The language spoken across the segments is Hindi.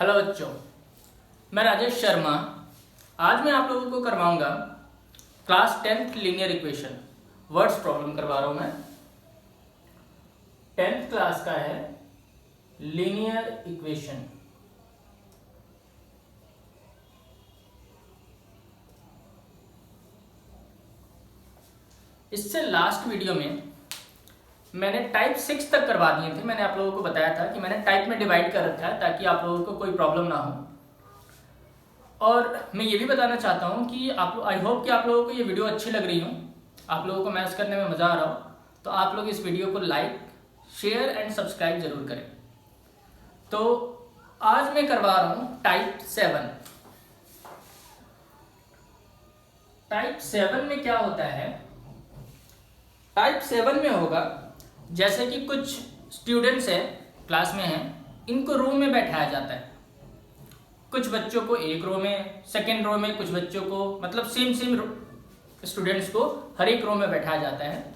हेलो बच्चों, मैं राजेश शर्मा। आज मैं आप लोगों को करवाऊंगा class 10th linear equation words problem करवा रहा हूं मैं। 10th क्लास का है लीनियर इक्वेशन। इससे लास्ट वीडियो में मैंने टाइप 6 तक करवा दिए थे। मैंने आप लोगों को बताया था कि मैंने टाइप में डिवाइड कर रखा है ताकि आप लोगों को कोई प्रॉब्लम ना हो। और मैं ये भी बताना चाहता हूँ कि आई होप कि आप लोगों को ये वीडियो अच्छी लग रही हो, आप लोगों को मैथ्स करने में मज़ा आ रहा हो, तो आप लोग इस वीडियो को लाइक, शेयर एंड सब्सक्राइब जरूर करें। तो आज मैं करवा रहा हूँ टाइप 7। टाइप 7 में क्या होता है? टाइप 7 में होगा जैसे कि कुछ स्टूडेंट्स हैं, क्लास में हैं, इनको रो में बैठाया जाता है। कुछ बच्चों को एक रो में, सेकेंड रो में, कुछ बच्चों को मतलब सेम स्टूडेंट्स को हर एक रो में बैठाया जाता है।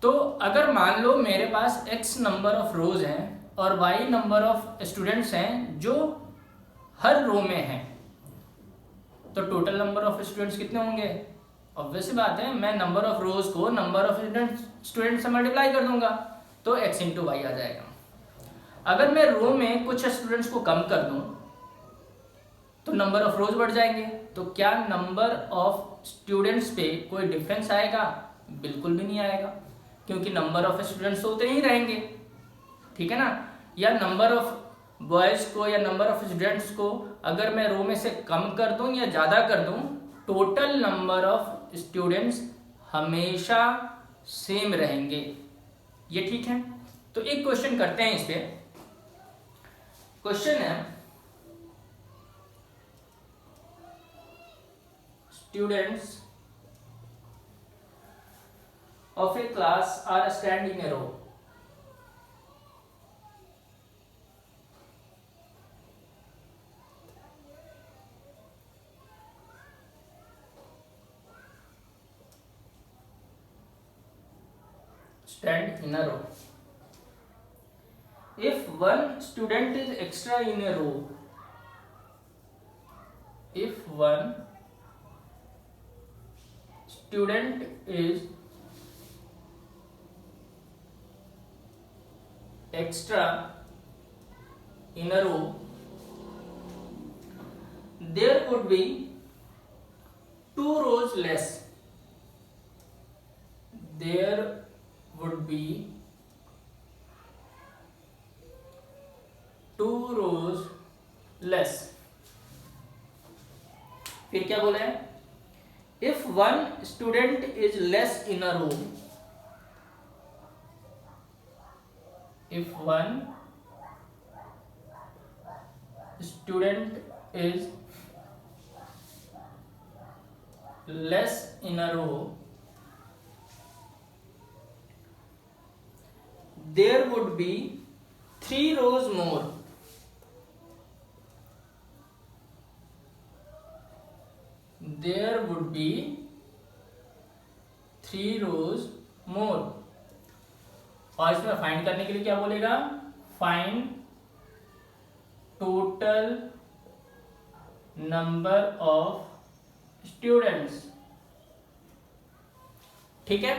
तो अगर मान लो मेरे पास x नंबर ऑफ रोज हैं और y नंबर ऑफ स्टूडेंट्स हैं जो हर रो में हैं, तो टोटल नंबर ऑफ स्टूडेंट्स कितने होंगे? ऑब्वियस सी बात है, मैं नंबर ऑफ रोज को नंबर ऑफ स्टूडेंट से मल्टीप्लाई कर दूंगा तो x इंटू वाई आ जाएगा। अगर मैं रो में कुछ स्टूडेंट्स को कम कर दूं तो नंबर ऑफ रोज बढ़ जाएंगे। तो क्या नंबर ऑफ स्टूडेंट्स पे कोई डिफरेंस आएगा? बिल्कुल भी नहीं आएगा, क्योंकि नंबर ऑफ स्टूडेंट्स तो उतने ही रहेंगे, ठीक है ना। या नंबर ऑफ बॉयज को या नंबर ऑफ स्टूडेंट्स को अगर मैं रो में से कम कर दूं या ज्यादा कर दूं, टोटल नंबर ऑफ स्टूडेंट्स हमेशा सेम रहेंगे। ये ठीक है। तो एक क्वेश्चन करते हैं इस पे। क्वेश्चन है, students of a class are stand in a row. Stand in a row. If one student is extra in a row, if one student is extra in a row, there would be 2 rows less. There would be 2 rows less. फिर क्या बोला है? If one student is less in a row, if one student is less in a row, there would be 3 rows more. There would be 3 rows more. और इसमें फाइंड करने के लिए क्या बोलेगा? Find total number of students. ठीक है।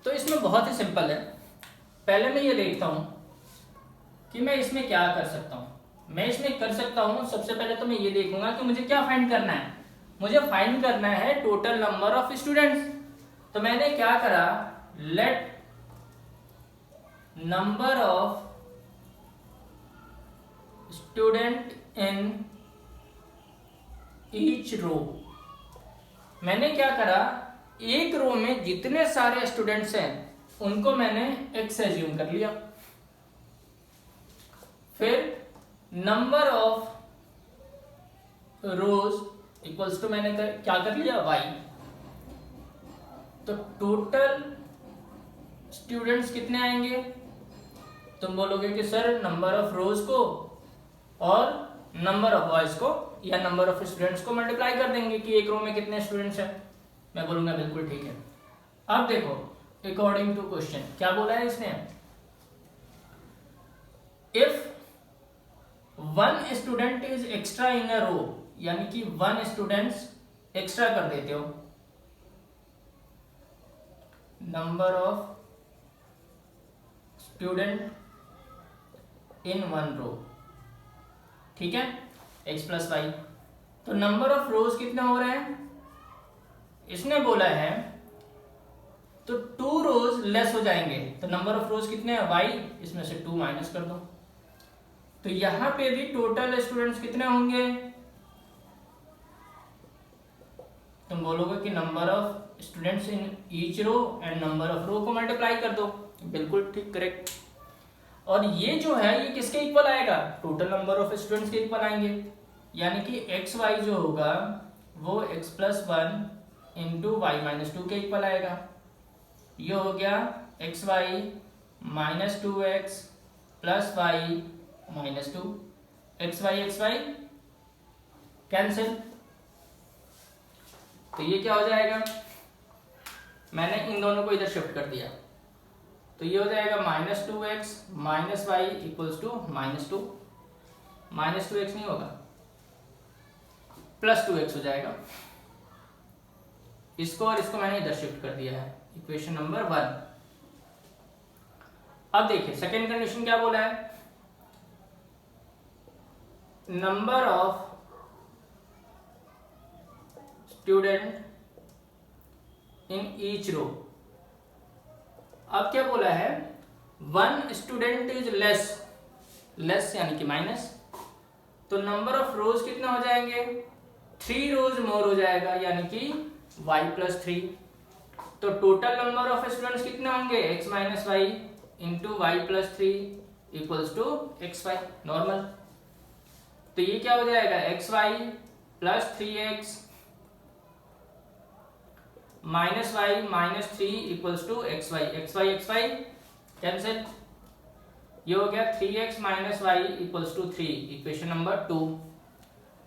तो इसमें बहुत ही सिंपल है। पहले मैं ये देखता हूं कि मैं इसमें क्या कर सकता हूं। मैं इसमें कर सकता हूं, सबसे पहले तो मैं ये देखूंगा कि मुझे क्या फाइंड करना है। मुझे फाइंड करना है टोटल नंबर ऑफ स्टूडेंट्स। तो मैंने क्या करा, let number of student in each row. मैंने क्या करा, एक रो में जितने सारे स्टूडेंट्स हैं उनको मैंने x एज्यूम कर लिया। फिर number of rows equals to मैंने क्या कर लिया, y। तो टोटल स्टूडेंट्स कितने आएंगे? तुम बोलोगे कि सर नंबर ऑफ रोज को और नंबर ऑफ बॉयज को या नंबर ऑफ स्टूडेंट्स को मल्टीप्लाई कर देंगे कि एक रो में कितने स्टूडेंट्स हैं। मैं बोलूंगा बिल्कुल ठीक है। अब देखो, अकॉर्डिंग टू क्वेश्चन क्या बोला है इसने, if one student is extra in a row, यानी कि वन स्टूडेंट्स एक्स्ट्रा कर देते हो, number of student in one row, ठीक है, x प्लस वाई। तो नंबर ऑफ रोज कितने हो रहे हैं, इसने बोला है तो 2 रोज लेस हो जाएंगे, तो नंबर ऑफ रोज कितने हैं y, इसमें से 2 माइनस कर दो, तो यहां पे भी टोटल स्टूडेंट्स कितने होंगे, तुम बोलोगे कि number of students in each row and number of row को मल्टीप्लाई कर दो, बिल्कुल ठीक, करेक्ट। और ये जो है ये किसके इक्वल आएगा, टोटल नंबर ऑफ स्टूडेंट्स के इक्वल आएंगे, यानी कि एक्स वाई जो होगा वो x plus one into y minus two के इक्वल आएगा। ये हो गया x y minus 2x plus y minus 2, x y cancel, तो ये क्या हो जाएगा, मैंने इन दोनों को इधर शिफ्ट कर दिया, तो ये हो जाएगा minus 2x minus y equals to minus 2, minus 2x नहीं होगा प्लस 2x हो जाएगा, इसको और इसको मैंने इधर शिफ्ट कर दिया है, इक्वेशन नंबर 1। अब देखिए सेकेंड कंडीशन क्या बोला है, number of student in each row, अब क्या बोला है, वन स्टूडेंट इज लेस यानी कि माइनस, तो नंबर ऑफ रोज कितना हो जाएंगे, 3 रोज मोर हो जाएगा, यानी कि y प्लस 3, तो टोटल नंबर ऑफ स्टूडेंट्स कितने होंगे, x minus y into y plus 3 equals to x y normal, तो ये क्या हो जाएगा, x y plus 3x minus y minus 3 equals to x y cancel, ये हो गया 3x minus y equals to 3, equation number 2।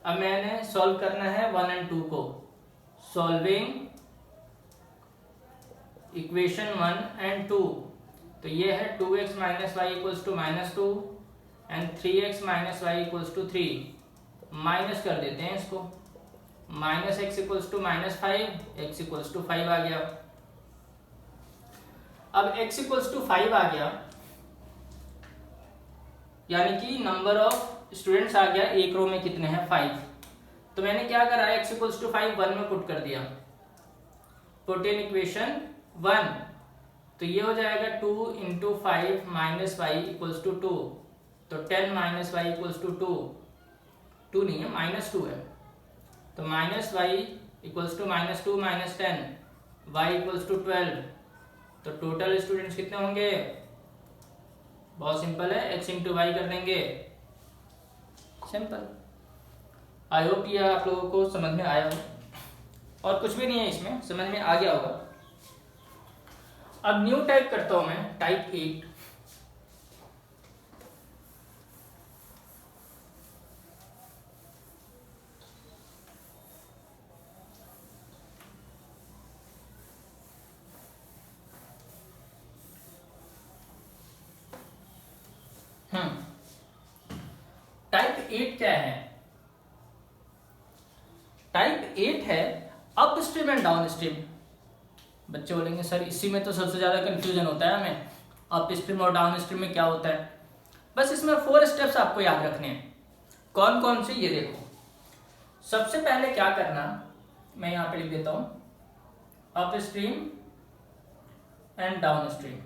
अब मैंने सॉल्व करना है 1 एंड 2 को, सॉल्विंग इक्वेशन 1 एंड 2, तो ये है 2x minus y equals to minus 2 and 3x minus y equals to 3, minus कर देते हैं इसको, minus x equals to minus 5, x equals to 5 आ गया। अब x इक्वल्स टू 5 आ गया, यानी कि नंबर ऑफ स्टूडेंट्स आ गया, एक रो में कितने हैं 5, तो मैंने क्या करा, x इक्वल्स टू 5 1 में पुट कर दिया, पुट इन इक्वेशन 1, तो ये हो जाएगा 2 into 5 minus y equals to 2, तो 10 माइनस वाई इक्वल्स टू 2 नहीं है माइनस 2 है, तो minus y equals to minus 2 minus 10, y equals to 12, तो टोटल स्टूडेंट्स कितने होंगे, बहुत सिंपल है, x इंटू वाई कर देंगे, सिंपल। आई होप ये आप लोगों को समझ में आया हो, और कुछ भी नहीं है इसमें, समझ में आ गया होगा। अब न्यू टाइप करता हूं मैं, टाइप 8, टाइप 8 क्या है, टाइप 8 है up stream and down stream. बच्चे बोलेंगे सर इसी में तो सबसे ज्यादा कंफ्यूजन होता है हमें, अप स्ट्रीम और डाउन स्ट्रीम में क्या होता है। बस इसमें 4 स्टेप्स आपको याद रखने हैं। कौन कौन से, ये देखो। सबसे पहले क्या करना, मैं यहां पे लिख देता हूं, up stream and down stream.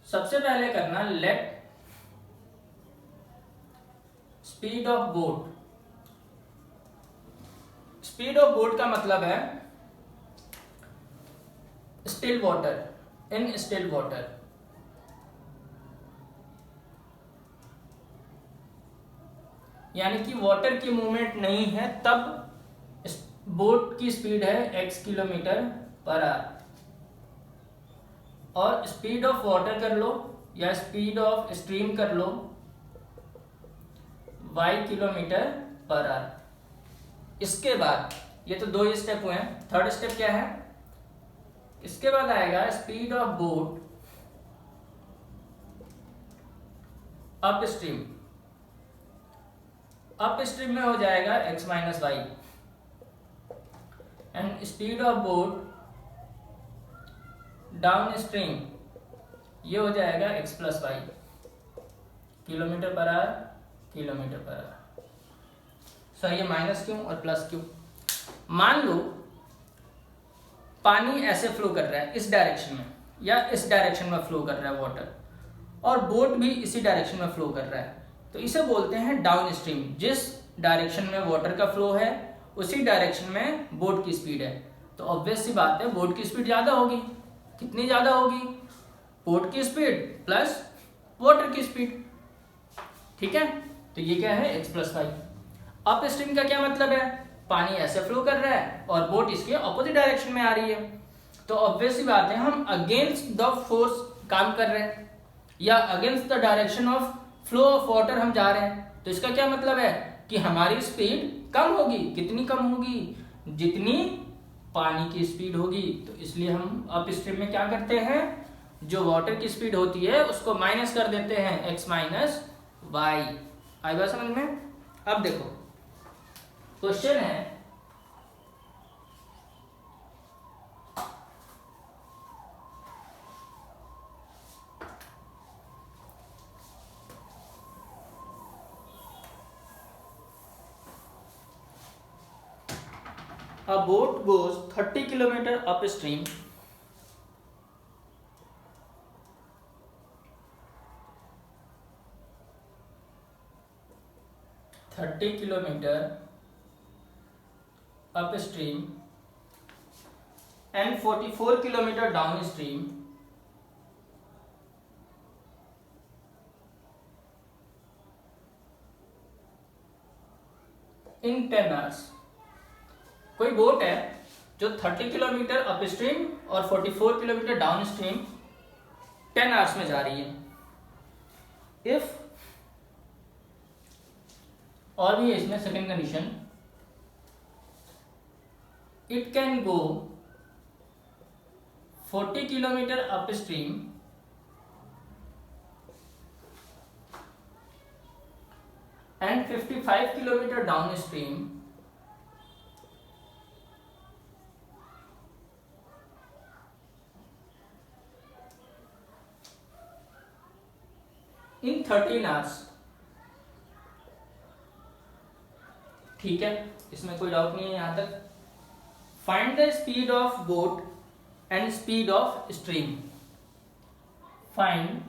सबसे पहले करना let speed of boat. Speed of boat का मतलब है still water, in still water. यानी कि वाटर की मूवमेंट नहीं है तब बोट की स्पीड है x किलोमीटर पर आवर, और स्पीड ऑफ वाटर कर लो या स्पीड ऑफ स्ट्रीम कर लो y किलोमीटर पर आवर। इसके बाद ये तो 2 स्टेप हुए हैं, थर्ड स्टेप क्या है, इसके बाद आएगा speed of boat upstream, upstream में हो जाएगा x minus y, and speed of boat downstream ये हो जाएगा x plus y, kilometre per hour kilometre per hour. Sir ये माइनस क्यों और प्लस क्यों? मान लो पानी ऐसे फ्लो कर रहा है इस डायरेक्शन में, या इस डायरेक्शन में फ्लो कर रहा है वाटर, और बोट भी इसी डायरेक्शन में फ्लो कर रहा है, तो इसे बोलते हैं डाउन स्ट्रीम। जिस डायरेक्शन में वाटर का फ्लो है उसी डायरेक्शन में बोट की स्पीड है, तो ऑब्वियस सी बात है बोट की स्पीड ज्यादा होगी। कितनी ज्यादा होगी? बोट की स्पीड प्लस वाटर की स्पीड। ठीक है, तो ये क्या है x plus y. Upstream का क्या मतलब है? पानी ऐसे फ्लो कर रहा है और बोट इसके ऑपोजिट डायरेक्शन में आ रही है, तो ऑब्वियस सी बात है हम अगेंस्ट द फोर्स काम कर रहे हैं, या against the direction of flow of water हम जा रहे हैं। तो इसका क्या मतलब है कि हमारी स्पीड कम होगी। कितनी कम होगी? जितनी पानी की स्पीड होगी। तो इसलिए हम अप स्ट्रीम में क्या करते हैं, जो वाटर की स्पीड होती है उसको माइनस कर देते हैं x माइनस वाई। आई बात समझ में? अब देखो क्वेश्चन है, a boat goes 30 kilometer upstream and 44 kilometer downstream in 10 hours। कोई बोट है जो 30 किलोमीटर अपस्ट्रीम और 44 किलोमीटर डाउनस्ट्रीम 10 आवर्स में जा रही है। इफ, और भी है इसमें second condition, it can go 40 kilometre upstream and 55 kilometer downstream in 13 hours। ठीक है, इसमें कोई डाउट नहीं है यहां तक। Find the speed of boat and speed of stream. Find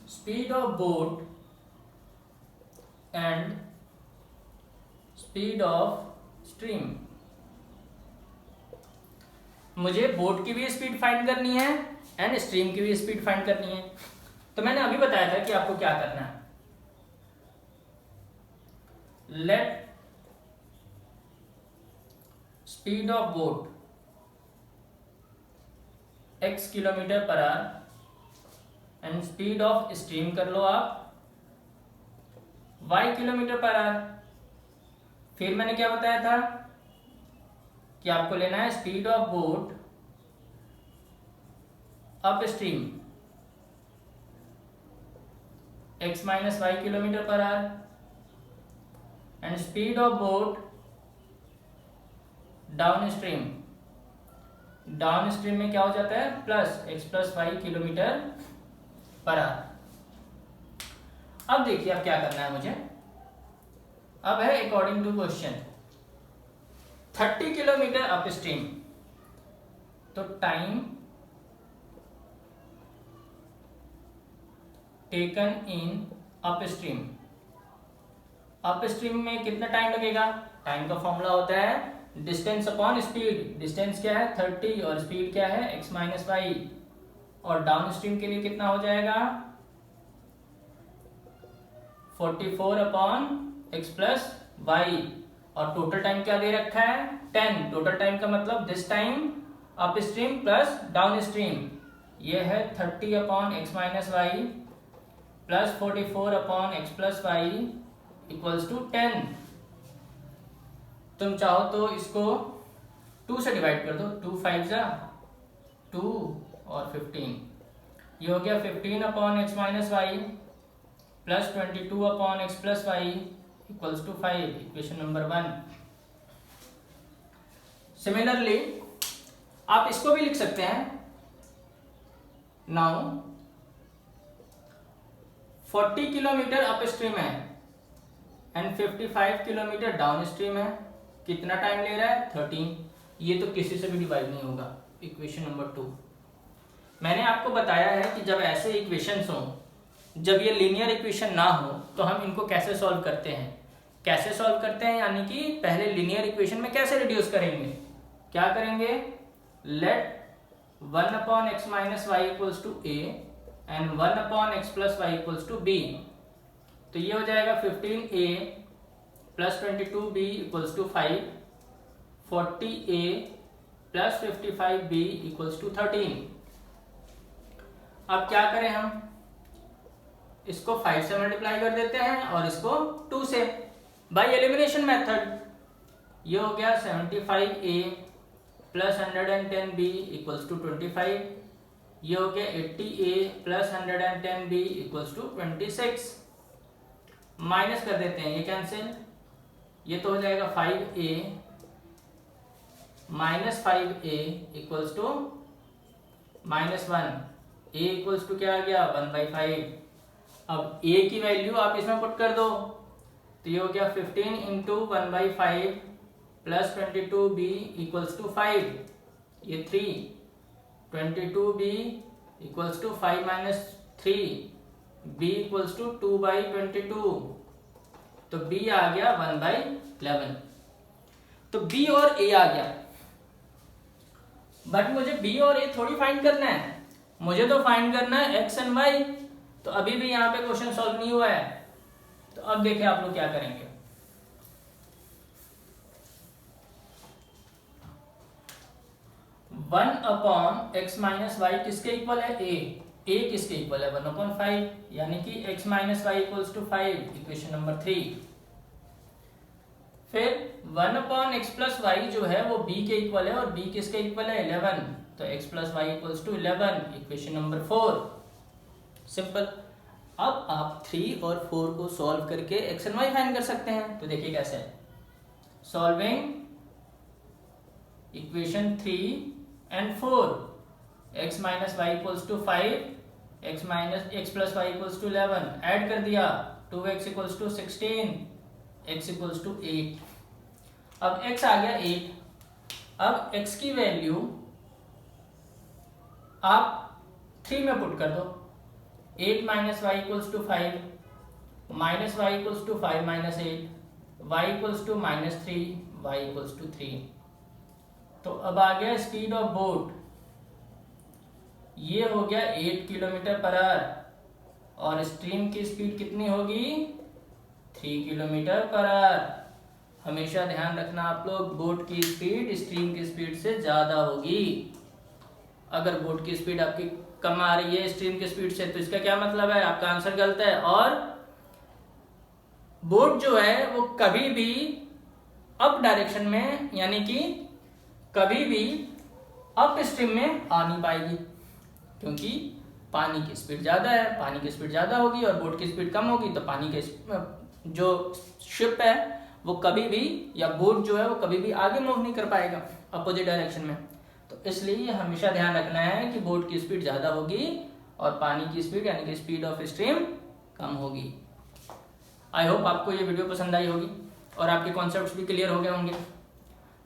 speed of boat and speed of stream. मुझे बोट की भी स्पीड फाइंड करनी है एंड स्ट्रीम की भी स्पीड फाइंड करनी है। तो मैंने अभी बताया था कि आपको क्या करना है। Let speed of boat x kilometre per hour and speed of stream कर लो आप y किलोमीटर पर आवर। फिर मैंने क्या बताया था कि आपको लेना है speed of boat upstream x minus y kilometre per hour and speed of boat downstream. Downstream में क्या हो जाता है, plus x plus y kilometre per hour. अब देखिए अब क्या करना है मुझे। अब है according to question 30 kilometre upstream, तो time taken in upstream. Upstream में कितना टाइम लगेगा? टाइम का फॉर्मूला होता है डिस्टेंस अपॉन स्पीड। डिस्टेंस क्या है 30 और स्पीड क्या है x माइनस वाई। और डाउन स्ट्रीम के लिए कितना हो जाएगा 44 अपॉन x प्लस वाई। और टोटल टाइम क्या दे रखा है 10। टोटल टाइम का मतलब this time upstream plus downstream. ये है 30 upon x minus y plus 44 upon x plus y equals to 10। तुम चाहो तो इसको 2 से डिवाइड कर दो। 2 5 जा 2 और 15, ये हो गया 15 upon x minus y plus 22 upon x plus y equals to 5, equation number 1। Similarly आप इसको भी लिख सकते हैं। नाउ 40 किलोमीटर अप स्ट्रीम है एंड 55 किलोमीटर डाउन स्ट्रीम है। कितना टाइम ले रहा है? 13। ये तो किसी से भी डिवाइड नहीं होगा, इक्वेशन नंबर 2। मैंने आपको बताया है कि जब ऐसे इक्वेशंस हों, जब ये लीनियर इक्वेशन ना हो, तो हम इनको कैसे सॉल्व करते हैं। कैसे सॉल्व करते हैं यानी कि पहले लीनियर इक्वेशन में कैसे रिड्यूस करेंगे। क्या करेंगे? Let 1 upon x minus y equals to A and 1 upon x plus y equals to B. तो ये हो जाएगा 15a plus 22b equals to 5, 40a plus 55b equals to 13। अब क्या करें हम? इसको 5 से मल्टीप्लाई कर देते हैं और इसको 2 से, बाय एलिमिनेशन मेथड। ये हो गया 75a plus 110b equals to 25। ये हो गया 80a plus 110b equals to 26। Minus कर देते हैं, ये कैंसिल। ये तो हो जाएगा 5a minus 5a equals to -1। a equals to क्या आ गया? 1/5। अब a की वैल्यू आप इसमें पुट कर दो, तो ये हो गया 15 into 1/5 plus 22b equals to 5, ये 3। 22b equals to 5 minus 3, b equals to 2/22, तो b आ गया 1/11। तो b और a आ गया, बट मुझे b और a थोड़ी फाइंड करना है, मुझे तो फाइंड करना है x एंड y। तो अभी भी यहाँ पे क्वेश्चन सॉल्व नहीं हुआ है। तो अब देखिए आप लोग क्या करेंगे। One upon x minus y किसके इक्वल है? a किसके इक्वल है? 1/5, यानी कि x minus y equals to 5, equation number 3। फिर 1 अपॉन एक्स प्लस वाई जो है वो b के इक्वल है, और b किसके इक्वल है? 11, तो x plus y equals to 11, equation number 4। Simple. अब आप 3 और 4 को सॉल्व करके x एंड y फाइंड कर सकते हैं। तो देखिए कैसे है। Solving equation 3 and 4, x minus y equals to 5, x plus y equals to 11, add कर दिया 2x equals to 16, x equals to 8। अब x आ गया 8। अब x की वैल्यू आप 3 में पुट कर दो। 8 minus y equals to 5, minus y equals to 5 minus 8, y equals to -3, y equals to 3। तो अब आ गया स्पीड ऑफ बोट, ये हो गया 8 किलोमीटर पर आवर, और स्ट्रीम की स्पीड कितनी होगी? 3 किलोमीटर पर आवर। हमेशा ध्यान रखना आप लोग, बोट की स्पीड स्ट्रीम की स्पीड से ज्यादा होगी। अगर बोट की स्पीड आपकी कम आ रही है स्ट्रीम की स्पीड से, तो इसका क्या मतलब है? आपका आंसर गलत है। और बोट जो है वो कभी भी अप डायरेक्शन में, यानी कि कभी भी अप स्ट्रीम में आ नहीं पाएगी, क्योंकि पानी की स्पीड ज्यादा है। पानी की स्पीड ज्यादा होगी और बोट की स्पीड कम होगी, तो पानी के जो शिप है वो कभी भी, या बोट जो है वो कभी भी आगे मूव नहीं कर पाएगा अपोजिट डायरेक्शन में। तो इसलिए हमेशा ध्यान रखना है कि बोट की स्पीड ज्यादा होगी और पानी की स्पीड यानी कि स्पीड ऑफ स्ट्रीम कम होगी। आई होप आपको ये वीडियो पसंद आई होगी और आपके कॉन्सेप्ट्स भी क्लियर हो गए होंगे।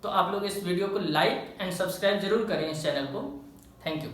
तो आप लोग इस वीडियो को लाइक एंड सब्सक्राइब जरूर करें इस चैनल को। Thank you.